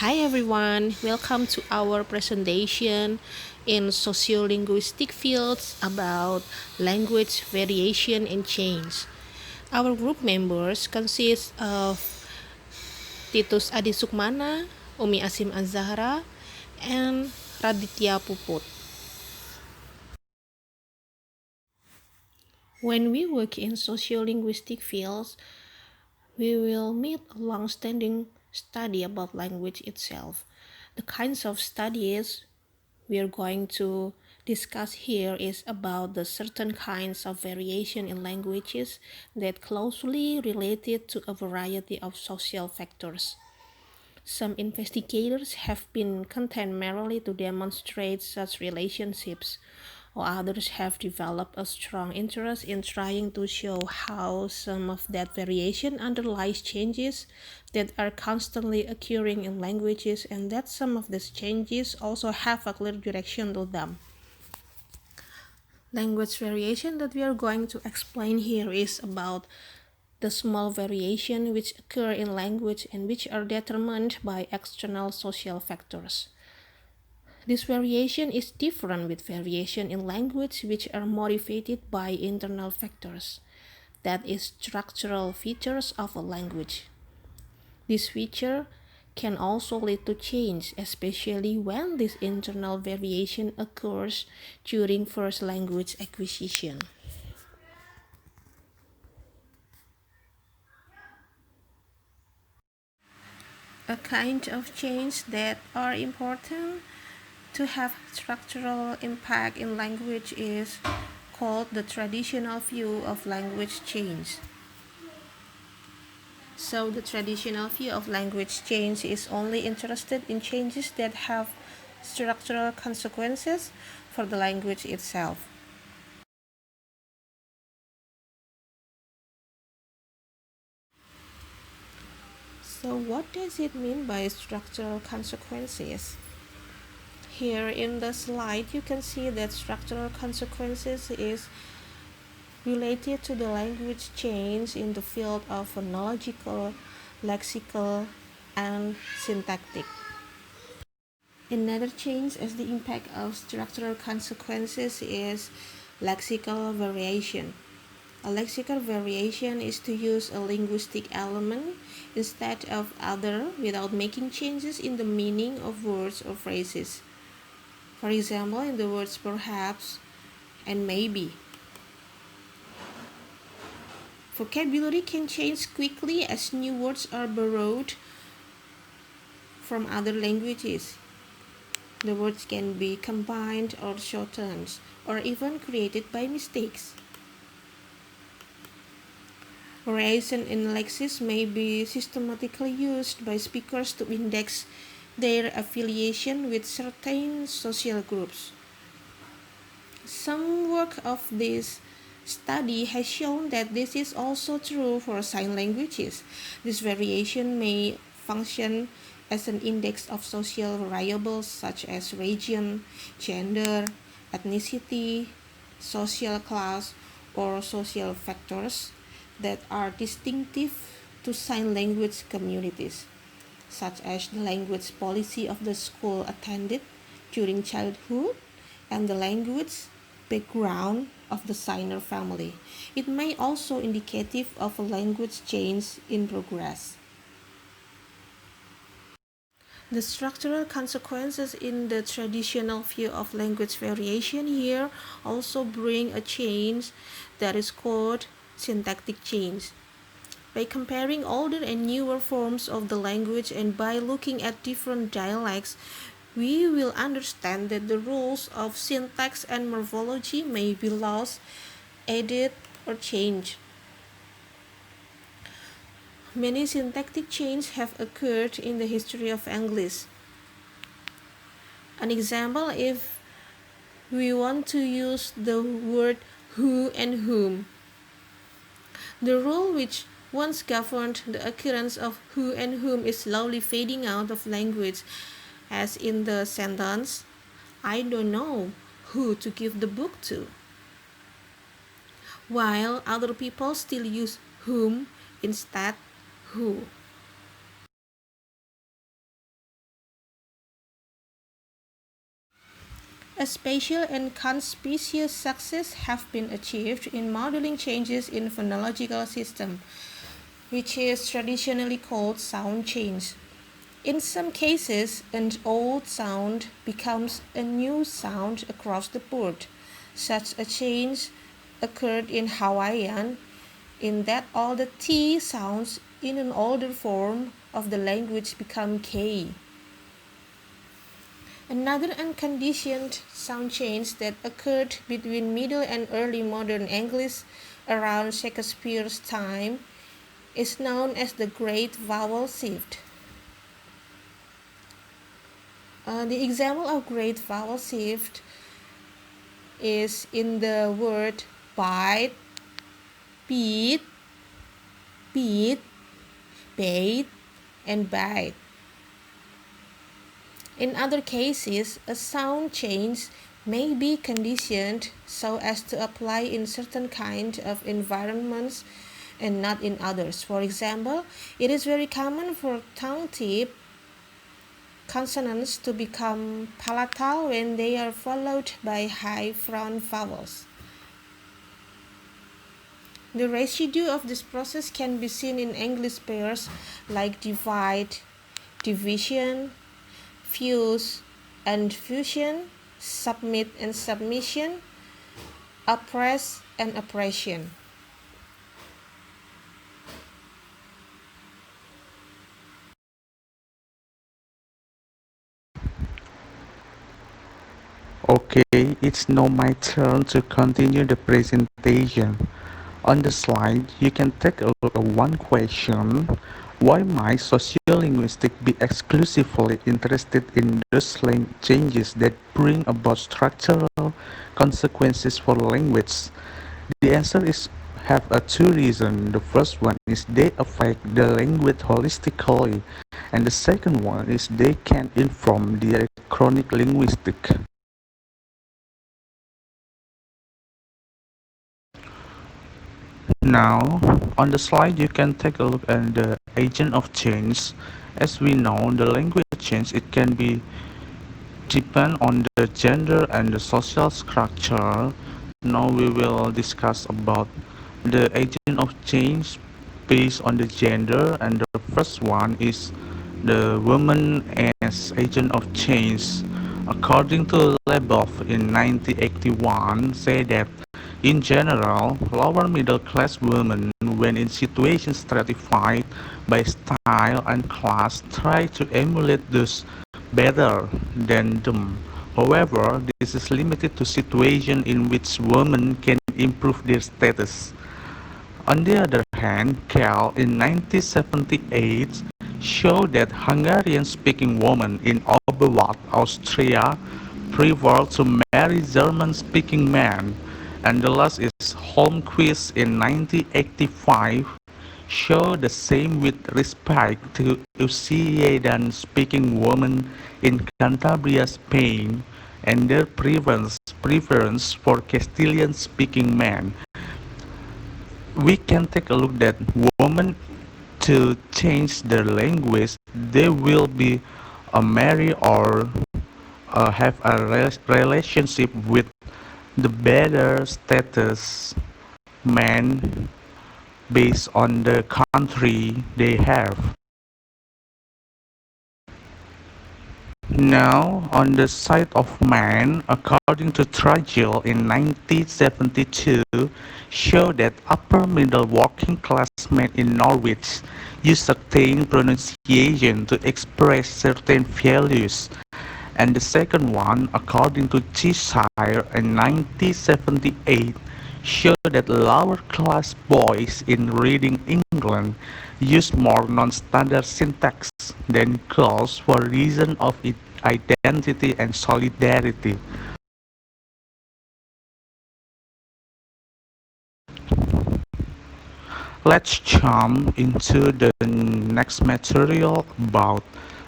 Hi everyone, welcome to our presentation in sociolinguistic fields about language variation and change. Our group members consist of Titus Adhi Sukmana, Ummi Ashim Azzahra, and Raditya Puput. When we work in sociolinguistic fields, we will meet a long-standing study about language itself. The kinds of studies we are going to discuss here is about the certain kinds of variation in languages that closely related to a variety of social factors. Some investigators have been content merely to demonstrate such relationships, while others have developed a strong interest in trying to show how some of that variation underlies changes that are constantly occurring in languages and that some of these changes also have a clear direction to them. Language variation that we are going to explain here is about the small variation which occur in language and which are determined by external social factors. This variation is different with variation in language which are motivated by internal factors, that is, structural features of a language. This feature can also lead to change, especially when this internal variation occurs during first language acquisition. A kind of change that are important to have structural impact in language is called the traditional view of language change. So the traditional view of language change is only interested in changes that have structural consequences for the language itself. So what does it mean by structural consequences? Here in the slide you can see that structural consequences is related to the language change in the field of phonological, lexical, and syntactic. Another change as the impact of structural consequences is lexical variation. A lexical variation is to use a linguistic element instead of other without making changes in the meaning of words or phrases. For example, in the words perhaps and maybe. Vocabulary can change quickly as new words are borrowed from other languages. The words can be combined or shortened, or even created by mistakes. Variation in lexis may be systematically used by speakers to index their affiliation with certain social groups. Some work of this study has shown that this is also true for sign languages. This variation may function as an index of social variables such as region, gender, ethnicity, social class, or social factors that are distinctive to sign language communities, such as the language policy of the school attended during childhood and the language background of the signer family. It may also indicative of a language change in progress. The structural consequences in the traditional view of language variation here also bring a change that is called syntactic change. By comparing older and newer forms of the language and by looking at different dialects, we will understand that the rules of syntax and morphology may be lost, added, or changed. Many syntactic changes have occurred in the history of English. An example, if we want to use the word who and whom, the rule which once governed the occurrence of who and whom is slowly fading out of language, as in the sentence, I don't know who to give the book to, while other people still use whom instead who. A spatial and conspicuous success have been achieved in modeling changes in phonological system, which is traditionally called sound change. In some cases, an old sound becomes a new sound across the board. Such a change occurred in Hawaiian, in that all the T sounds in an older form of the language become K. Another unconditioned sound change that occurred between Middle and Early Modern English around Shakespeare's time is known as the Great Vowel Shift. The example of Great Vowel Shift is in the word bite, beat, beat, bait, and bite. In other cases, a sound change may be conditioned so as to apply in certain kind of environments and not in others. For example, it is very common for tongue tip consonants to become palatal when they are followed by high front vowels. The residue of this process can be seen in English pairs like divide, division, fuse and fusion, submit and submission, oppress and oppression. Okay, it's now my turn to continue the presentation. On the slide, you can take a look at one question. Why might sociolinguistics be exclusively interested in those changes that bring about structural consequences for language? The answer is have two reasons. The first one is they affect the language holistically, and the second one is they can inform the chronic linguistic. Now, on the slide, you can take a look at the agent of change. As we know, the language change it can be depend on the gender and the social structure. Now we will discuss about the agent of change based on the gender, and the first one is the woman as agent of change. According to Lebov in 1981, say that in general, lower middle class women, when in situations stratified by style and class, try to emulate those better than them. However, this is limited to situations in which women can improve their status. On the other hand, Cal in 1978 showed that Hungarian-speaking women in Oberwart, Austria prefer to marry German-speaking men, and the last is Holmquist in 1985 showed the same with respect to Euclidean-speaking women in Cantabria, Spain, and their preference for Castilian-speaking men. We can take a look that women to change their language they will be marry or have a relationship with the better status man based on the country they have. Now, on the side of man, according to Tragel in 1972, show that upper middle working class men in Norwich use certain pronunciation to express certain values. And the second one, according to Cheshire in 1978, show that lower class boys in reading England use more non-standard syntax than girls for reason of identity and solidarity. Let's jump into the next material about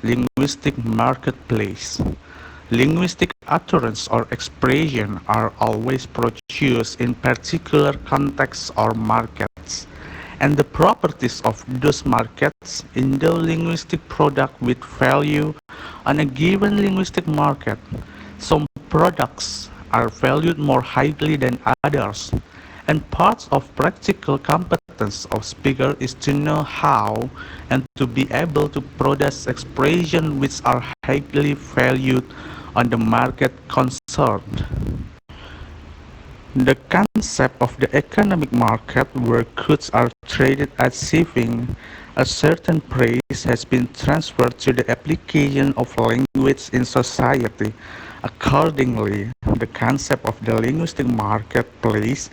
linguistic marketplace. Linguistic utterance or expression are always produced in particular contexts or markets, and the properties of those markets endow linguistic product with value on a given linguistic market. Some products are valued more highly than others, and part of practical competence of speaker is to know how and to be able to produce expressions which are highly valued on the market concerned. The concept of the economic market where goods are traded achieving a certain price has been transferred to the application of language in society. Accordingly, the concept of the linguistic marketplace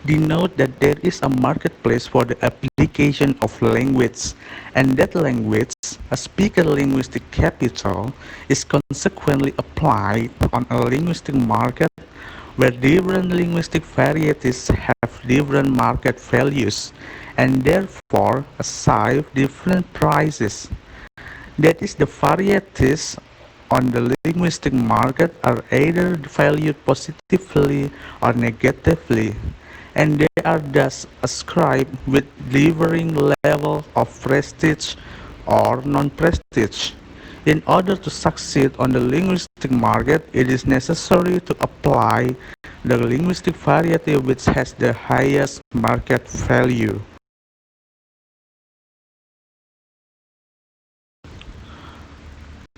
denotes that there is a marketplace for the application of language, and that language, a speaker linguistic capital, is consequently applied on a linguistic market where different linguistic varieties have different market values and therefore assign different prices. That is, the varieties on the linguistic market are either valued positively or negatively, and they are thus ascribed with differing levels of prestige or non-prestige. In order to succeed on the linguistic market, it is necessary to apply the linguistic variety which has the highest market value.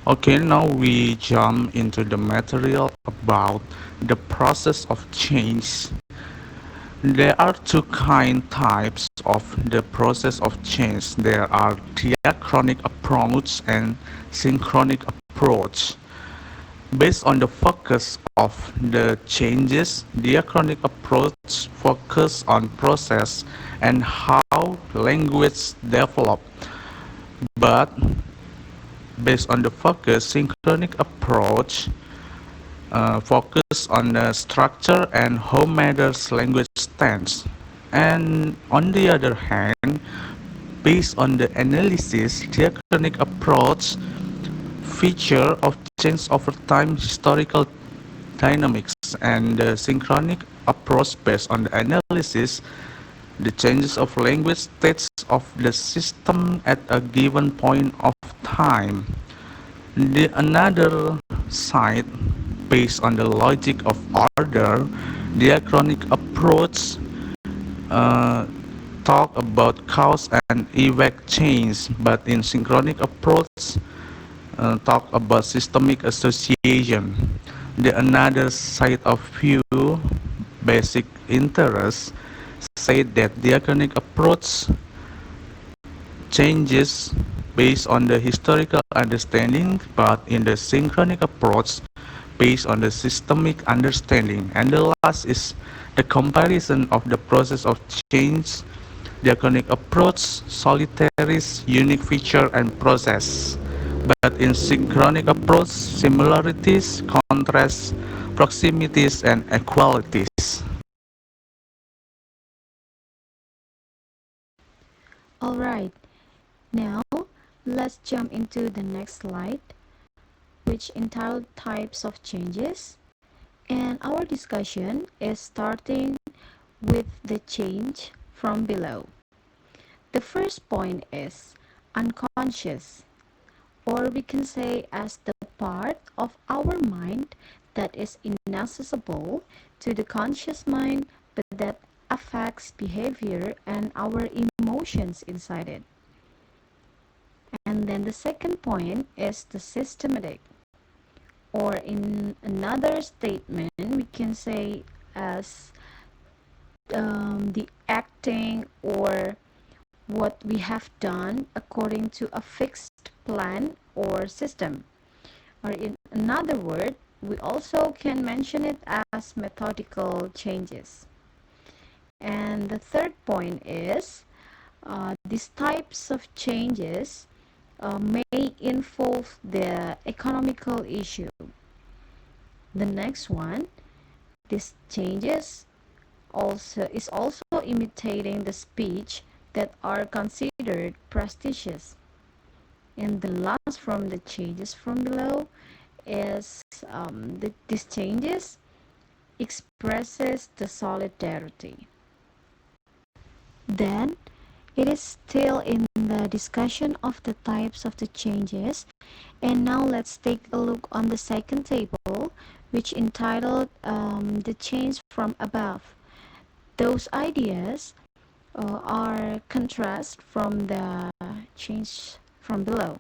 Okay, now we jump into the material about the process of change. There are two types of the process of change. There are diachronic approach and synchronic approach. Based on the focus of the changes, diachronic approach focus on process and how language develop. But based on the focus, synchronic approach focus on the structure and how matters language stands. And on the other hand, based on the analysis, diachronic approach feature of change over time historical dynamics, and the synchronic approach based on the analysis the changes of language states of the system at a given point of time. The another side, based on the logic of order, diachronic approach uh, talk about cause and effect change, but in synchronic approach talk about systemic association. The another side of view, basic interest, said that diachronic approach changes based on the historical understanding, but in the synchronic approach based on the systemic understanding. And the last is the comparison of the process of change, diachronic approach, solitaries, unique feature and process. But in synchronic approach, similarities, contrasts, proximities, and equalities. Alright, now let's jump into the next slide, which entitled Types of Changes. And our discussion is starting with the change from below. The first point is unconscious, or we can say as the part of our mind that is inaccessible to the conscious mind but that affects behavior and our emotions inside it. And then the second point is the systematic, or in another statement, we can say as the acting or what we have done according to a fixed plan or system. Or in another word, we also can mention it as methodical changes. And the third point is these types of changes may involve the economical issue. The next one, these changes also imitating the speech that are considered prestigious. And the last from the changes from below is these changes expresses the solidarity. Then it is still in the discussion of the types of the changes, and now let's take a look on the second table, which entitled The Change from Above. Those ideas are contrast from the change from below.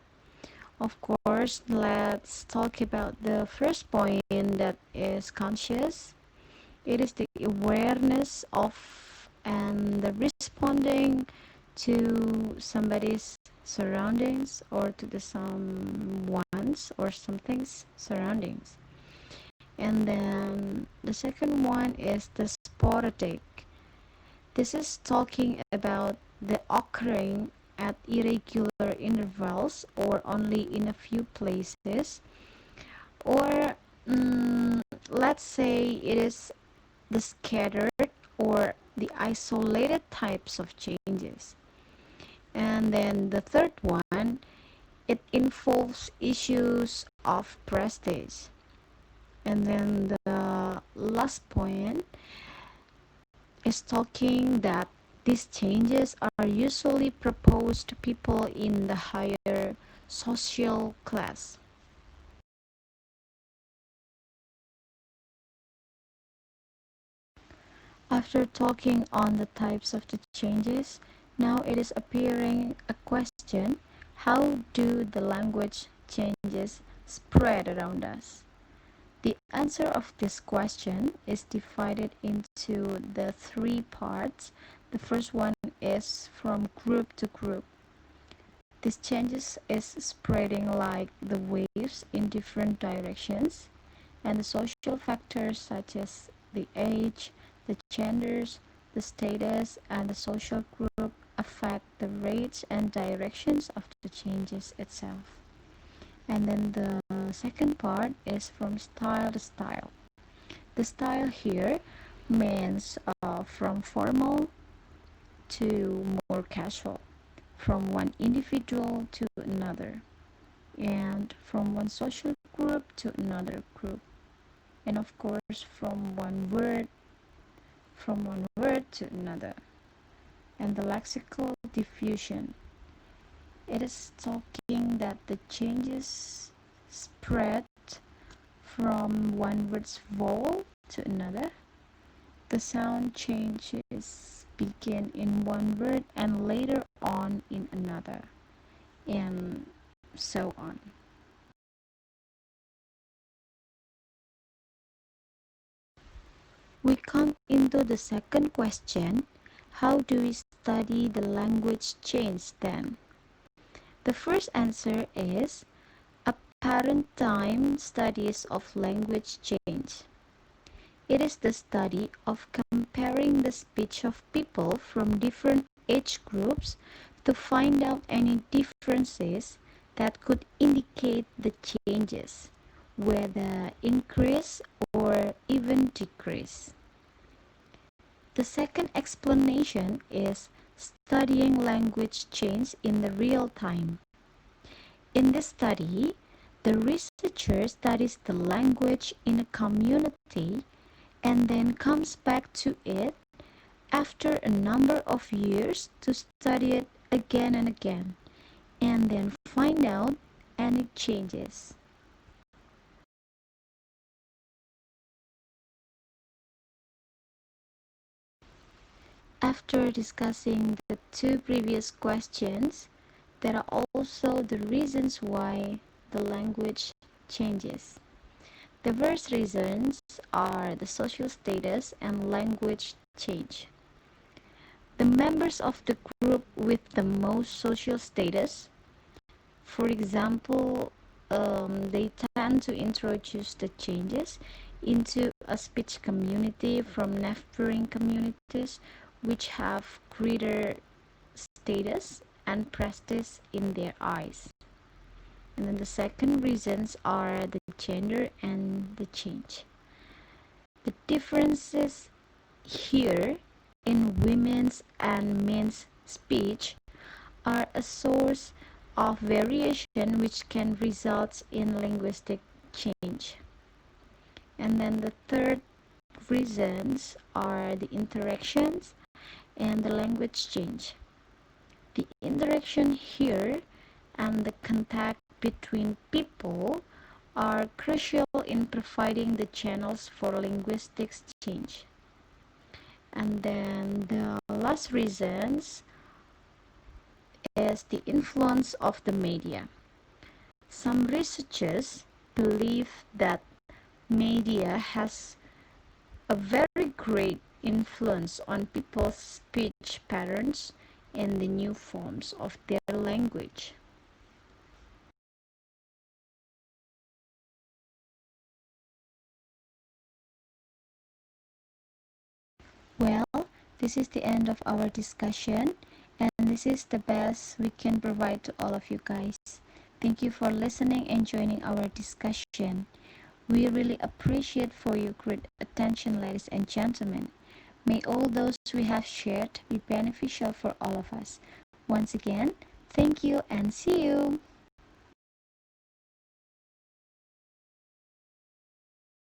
Of course, let's talk about the first point, that is conscious. It is the awareness of and the responding to somebody's surroundings, or to the someone's or something's surroundings. And then the second one is the sporadic. This is talking about the occurring at irregular intervals or only in a few places, or let's say it is the scattered or the isolated types of changes. And then the third one, it involves issues of prestige. And then the last point is talking that these changes are usually proposed to people in the higher social class. After talking on the types of the changes, now it is appearing a question: how do the language changes spread around us? The answer of this question is divided into the three parts. The first one is from group to group. This changes is spreading like the waves in different directions, and the social factors such as the age, the genders, the status, and the social group affect the rates and directions of the changes itself. And then the second part is from style to style. The style here means from formal to more casual, from one individual to another, and from one social group to another group, and of course from one word to another. And the lexical diffusion, it is talking that the changes spread from one word's vowel to another. The sound changes begin in one word and later on in another, and so on. We come into the second question: how do we study the language change then? The first answer is apparent time studies of language change. It is the study of comparing the speech of people from different age groups to find out any differences that could indicate the changes, whether increase or even decrease. The second explanation is studying language change in the real time. In this study, the researcher studies the language in a community and then comes back to it after a number of years to study it again and again, and then find out any changes. After discussing the two previous questions, there are also the reasons why the language changes. The first reasons are the social status and language change. The members of the group with the most social status, for example, they tend to introduce the changes into a speech community from neighboring communities which have greater status and prestige in their eyes. And then the second reasons are the gender and the change. The differences here in women's and men's speech are a source of variation which can result in linguistic change. And then the third reasons are the interactions and the language change. The interaction here and the contact between people are crucial in providing the channels for linguistics change. And then the last reasons is the influence of the media. Some researchers believe that media has a very great influence on people's speech patterns and the new forms of their language. Well, this is the end of our discussion, and this is the best we can provide to all of you guys. Thank you for listening and joining our discussion. We really appreciate for your great attention, ladies and gentlemen. May all those we have shared be beneficial for all of us. Once again, thank you and see you.